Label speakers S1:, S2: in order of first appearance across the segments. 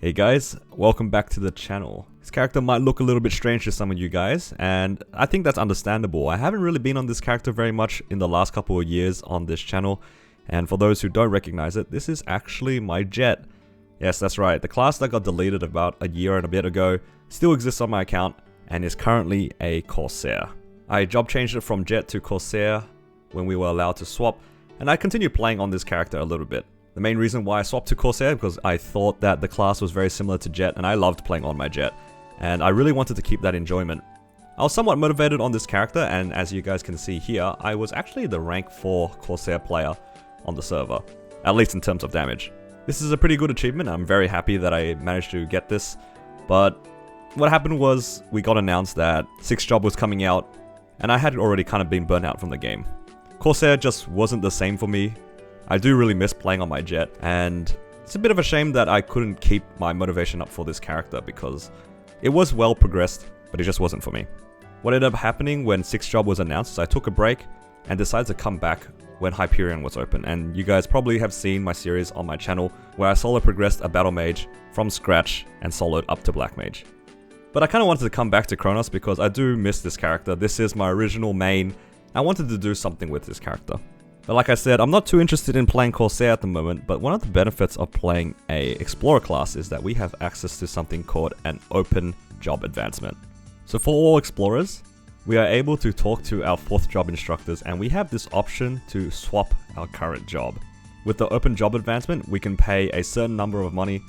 S1: Hey guys, welcome back to the channel. This character might look a little bit strange to some of you guys, and I think that's understandable. I haven't really been on this character very much in the last couple of years on this channel, and for those who don't recognize it, this is actually my Jet. Yes, that's right, the class that got deleted about a year and a bit ago still exists on my account, and is currently a Corsair. I job changed it from Jet to Corsair when we were allowed to swap, and I continued playing on this character a little bit. The main reason why I swapped to Corsair because I thought that the class was very similar to Jet and I loved playing on my Jet, and I really wanted to keep that enjoyment. I was somewhat motivated on this character, and as you guys can see here, I was actually the rank 4 Corsair player on the server, at least in terms of damage. This is a pretty good achievement. I'm very happy that I managed to get this, but what happened was we got announced that 6th job was coming out, and I had already kind of been burnt out from the game. Corsair just wasn't the same for me. I do really miss playing on my Jet, and it's a bit of a shame that I couldn't keep my motivation up for this character because it was well progressed, but it just wasn't for me. What ended up happening when 6th job was announced is I took a break and decided to come back when Hyperion was open, and you guys probably have seen my series on my channel where I solo progressed a Battle Mage from scratch and soloed up to Black Mage. But I kind of wanted to come back to Kronos because I do miss this character. This is my original main. I wanted to do something with this character. But like I said, I'm not too interested in playing Corsair at the moment, but one of the benefits of playing a Explorer class is that we have access to something called an open job advancement. So for all Explorers, we are able to talk to our 4th job instructors, and we have this option to swap our current job. With the open job advancement, we can pay a certain number of money,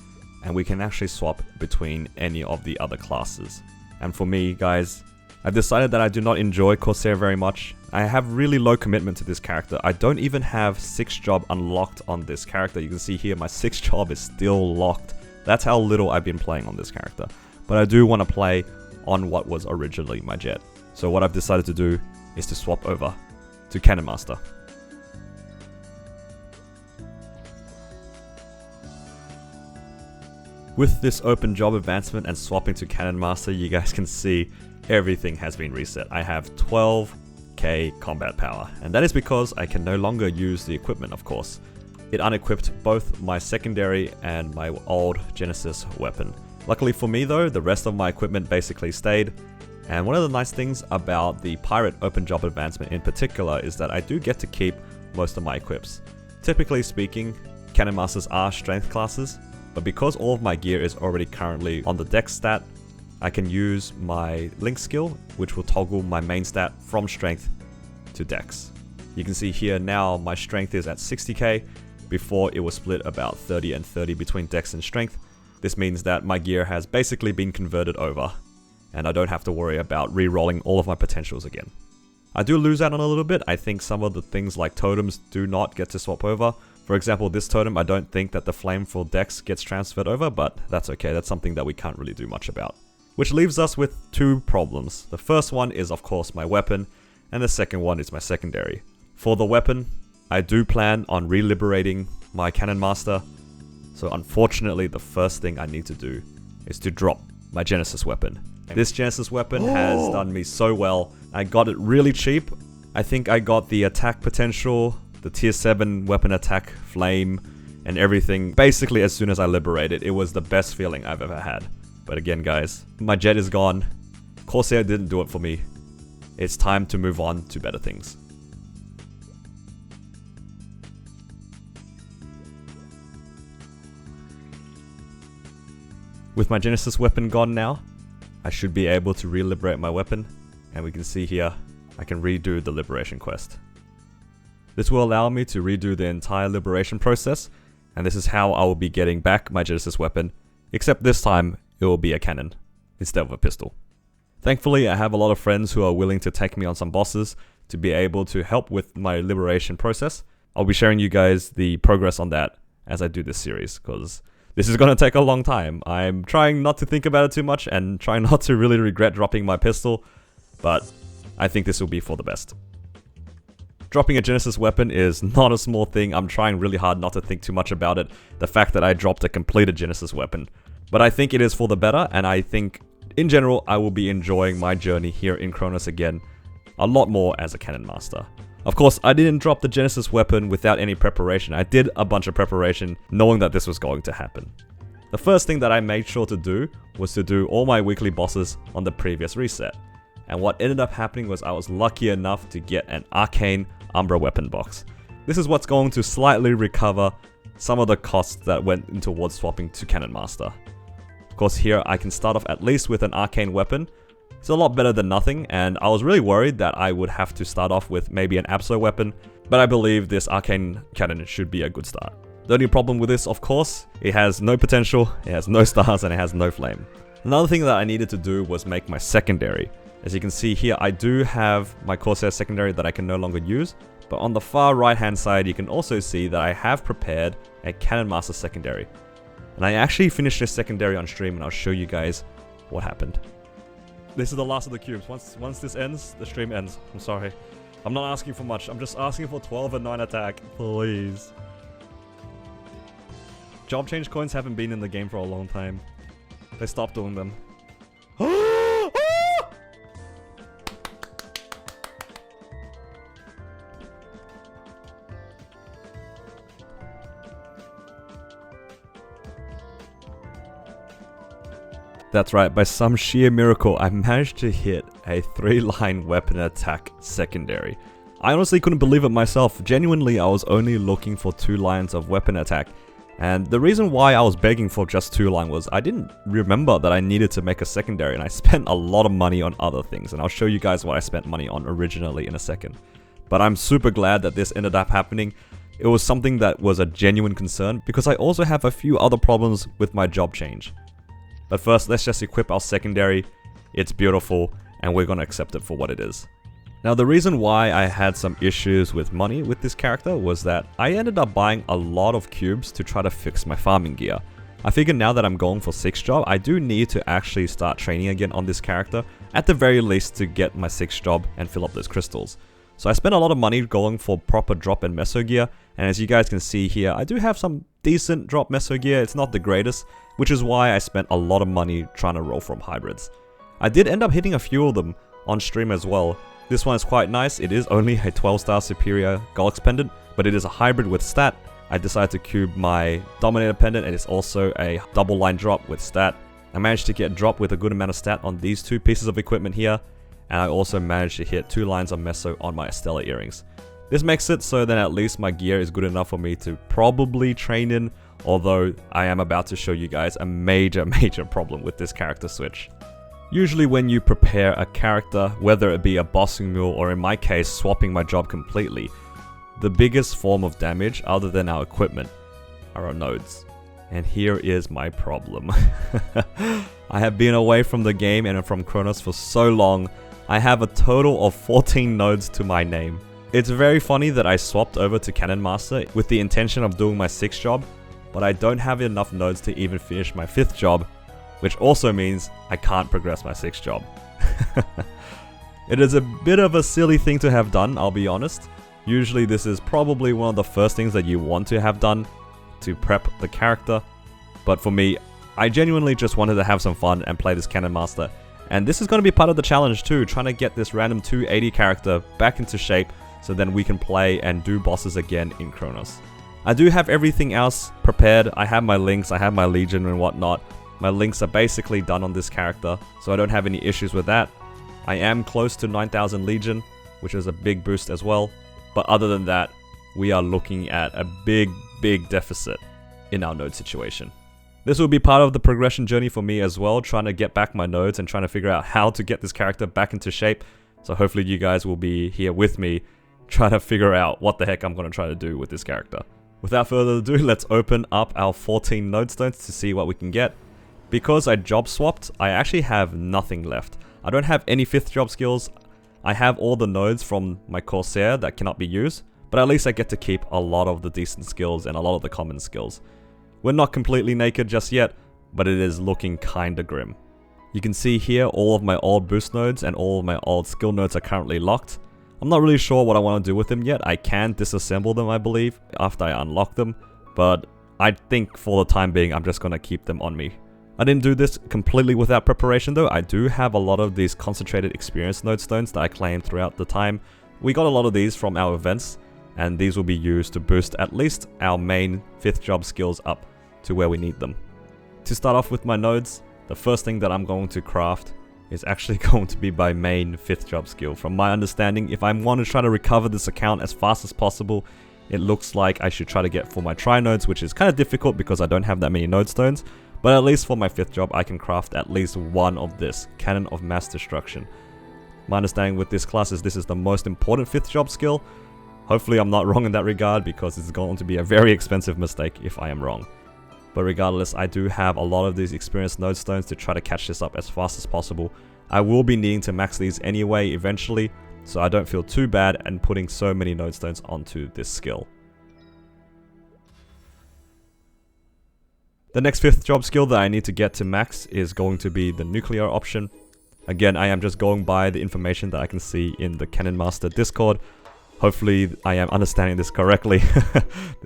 S1: and we can actually swap between any of the other classes. And for me, guys, I've decided that I do not enjoy Corsair very much. I have really low commitment to this character. I don't even have 6th job unlocked on this character. You can see here my 6th job is still locked. That's how little I've been playing on this character. But I do want to play on what was originally my Jet. So what I've decided to do is to swap over to Cannon Master. With this open job advancement and swapping to Cannon Master, you guys can see everything has been reset. I have 12k combat power, and that is because I can no longer use the equipment, of course. It unequipped both my secondary and my old Genesis weapon. Luckily for me though, the rest of my equipment basically stayed, and one of the nice things about the Pirate open job advancement in particular is that I do get to keep most of my equips. Typically speaking, Cannon Masters are strength classes, but because all of my gear is already currently on the Dex stat, I can use my Link skill, which will toggle my main stat from Strength to Dex. You can see here now my Strength is at 60k, before it was split about 30 and 30 between Dex and Strength. This means that my gear has basically been converted over, and I don't have to worry about re-rolling all of my potentials again. I do lose out on a little bit. I think some of the things like totems do not get to swap over. For example, this totem, I don't think that the flame for Dex gets transferred over, but that's okay. That's something that we can't really do much about. Which leaves us with two problems. The first one is of course my weapon, and the second one is my secondary. For the weapon, I do plan on re-liberating my Cannon Master, so unfortunately the first thing I need to do is to drop my Genesis weapon. This Genesis weapon has done me so well. I got it really cheap. I think I got the attack potential, the tier 7 weapon attack, flame, and everything basically as soon as I liberated. It was the best feeling I've ever had. But again guys, my Jet is gone. Corsair didn't do it for me. It's time to move on to better things. With my Genesis weapon gone now, I should be able to re-liberate my weapon, and we can see here, I can redo the liberation quest. This will allow me to redo the entire liberation process, and this is how I will be getting back my Genesis weapon, except this time it will be a cannon instead of a pistol. Thankfully, I have a lot of friends who are willing to take me on some bosses to be able to help with my liberation process. I'll be sharing you guys the progress on that as I do this series, because this is going to take a long time. I'm trying not to think about it too much and trying not to really regret dropping my pistol, but I think this will be for the best. Dropping a Genesis weapon is not a small thing. I'm trying really hard not to think too much about it. The fact that I dropped a completed Genesis weapon. But I think it is for the better, and I think, in general, I will be enjoying my journey here in Kronos again a lot more as a Cannon Master. Of course, I didn't drop the Genesis weapon without any preparation. I did a bunch of preparation knowing that this was going to happen. The first thing that I made sure to do was to do all my weekly bosses on the previous reset. And what ended up happening was I was lucky enough to get an Arcane Umbra weapon box. This is what's going to slightly recover some of the costs that went in towards swapping to Cannon Master. Of course, here I can start off at least with an Arcane weapon. It's a lot better than nothing, and I was really worried that I would have to start off with maybe an Abso weapon, but I believe this Arcane Cannon should be a good start. The only problem with this, of course, it has no potential, it has no stars, and it has no flame. Another thing that I needed to do was make my secondary. As you can see here, I do have my Corsair secondary that I can no longer use, but on the far right hand side you can also see that I have prepared a Cannon Master secondary. And I actually finished this secondary on stream, and I'll show you guys what happened. This is the last of the cubes. Once this ends, the stream ends. I'm sorry. I'm not asking for much. I'm just asking for 12 and 9 attack. Please. Job change coins haven't been in the game for a long time. They stopped doing them. That's right, by some sheer miracle, I managed to hit a 3-line weapon attack secondary. I honestly couldn't believe it myself. Genuinely, I was only looking for 2 lines of weapon attack. And the reason why I was begging for just 2 line was I didn't remember that I needed to make a secondary, and I spent a lot of money on other things. And I'll show you guys what I spent money on originally in a second. But I'm super glad that this ended up happening. It was something that was a genuine concern because I also have a few other problems with my job change. But first, let's just equip our secondary. It's beautiful, and we're gonna accept it for what it is. Now, the reason why I had some issues with money with this character was that I ended up buying a lot of cubes to try to fix my farming gear. I figured now that I'm going for 6th job, I do need to actually start training again on this character, at the very least to get my 6th job and fill up those crystals. So I spent a lot of money going for proper drop and meso gear, and as you guys can see here, I do have some decent drop meso gear. It's not the greatest, which is why I spent a lot of money trying to roll from hybrids. I did end up hitting a few of them on stream as well. This one is quite nice. It is only a 12-star superior Golx pendant, but it is a hybrid with stat. I decided to cube my Dominator pendant, and it's also a double line drop with stat. I managed to get drop with a good amount of stat on these 2 pieces of equipment here, and I also managed to hit 2 lines of meso on my Estella earrings. This makes it so that at least my gear is good enough for me to probably train in, although I am about to show you guys a major problem with this character switch. Usually when you prepare a character, whether it be a bossing mule or in my case swapping my job completely, the biggest form of damage other than our equipment are our nodes. And here is my problem. I have been away from the game and from Kronos for so long, I have a total of 14 nodes to my name. It's very funny that I swapped over to Cannon Master with the intention of doing my 6th job, but I don't have enough nodes to even finish my 5th job, which also means I can't progress my 6th job. It is a bit of a silly thing to have done, I'll be honest. Usually this is probably one of the first things that you want to have done to prep the character, but for me, I genuinely just wanted to have some fun and play this Cannon Master. And this is going to be part of the challenge too, trying to get this random 280 character back into shape so then we can play and do bosses again in Kronos. I do have everything else prepared. I have my links, I have my legion and whatnot. My links are basically done on this character, so I don't have any issues with that. I am close to 9,000 legion, which is a big boost as well. But other than that, we are looking at a big deficit in our node situation. This will be part of the progression journey for me as well, trying to get back my nodes and trying to figure out how to get this character back into shape. So hopefully you guys will be here with me, trying to figure out what the heck I'm going to try to do with this character. Without further ado, let's open up our 14 node stones to see what we can get. Because I job swapped, I actually have nothing left. I don't have any 5th job skills. I have all the nodes from my Corsair that cannot be used, but at least I get to keep a lot of the decent skills and a lot of the common skills. We're not completely naked just yet, but it is looking kinda grim. You can see here all of my old boost nodes and all of my old skill nodes are currently locked. I'm not really sure what I want to do with them yet. I can disassemble them, I believe, after I unlock them, but I think for the time being I'm just gonna keep them on me. I didn't do this completely without preparation though. I do have a lot of these concentrated experience node stones that I claimed throughout the time. We got a lot of these from our events, and these will be used to boost at least our main 5th job skills up to where we need them. To start off with my nodes, the first thing that I'm going to craft is actually going to be my main 5th job skill. From my understanding, if I want to try to recover this account as fast as possible, it looks like I should try to get for my tri-nodes, which is kind of difficult because I don't have that many node stones. But at least for my 5th job, I can craft at least one of this, Cannon of Mass Destruction. My understanding with this class is this is the most important 5th job skill. Hopefully I'm not wrong in that regard, because it's going to be a very expensive mistake if I am wrong. But regardless, I do have a lot of these experienced node stones to try to catch this up as fast as possible. I will be needing to max these anyway eventually, so I don't feel too bad in putting so many node stones onto this skill. The next 5th job skill that I need to get to max is going to be the nuclear option. Again, I am just going by the information that I can see in the Cannon Master Discord. Hopefully I am understanding this correctly.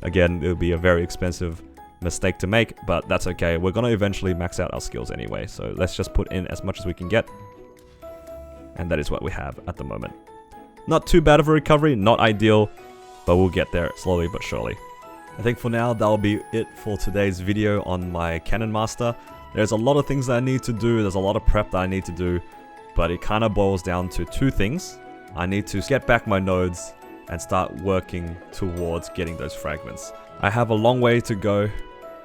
S1: Again, it'll be a very expensive mistake to make, but that's okay. We're gonna eventually max out our skills anyway, so let's just put in as much as we can get. And that is what we have at the moment. Not too bad of a recovery, not ideal, but we'll get there slowly but surely. I think for now, that'll be it for today's video on my Cannon Master. There's a lot of things that I need to do, there's a lot of prep that I need to do, but it kind of boils down to 2 things. I need to get back my nodes and start working towards getting those fragments. I have a long way to go,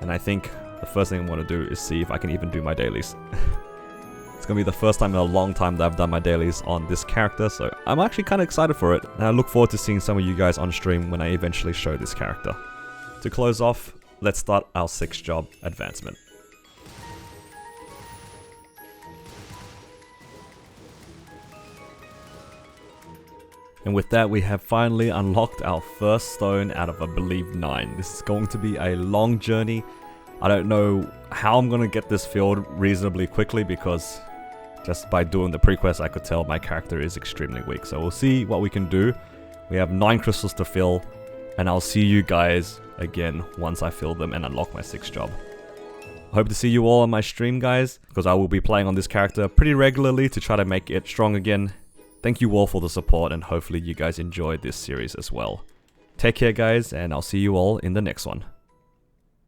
S1: and I think the first thing I want to do is see if I can even do my dailies. It's going to be the first time in a long time that I've done my dailies on this character, so I'm actually kind of excited for it, and I look forward to seeing some of you guys on stream when I eventually show this character. To close off, let's start our 6th job advancement. And with that, we have finally unlocked our first stone out of, I believe, 9. This is going to be a long journey. I don't know how I'm going to get this filled reasonably quickly, because just by doing the pre-quest I could tell my character is extremely weak. So we'll see what we can do. We have 9 crystals to fill, and I'll see you guys again once I fill them and unlock my 6th job. I hope to see you all on my stream, guys, because I will be playing on this character pretty regularly to try to make it strong again. Thank you all for the support, and hopefully you guys enjoyed this series as well. Take care, guys, and I'll see you all in the next one.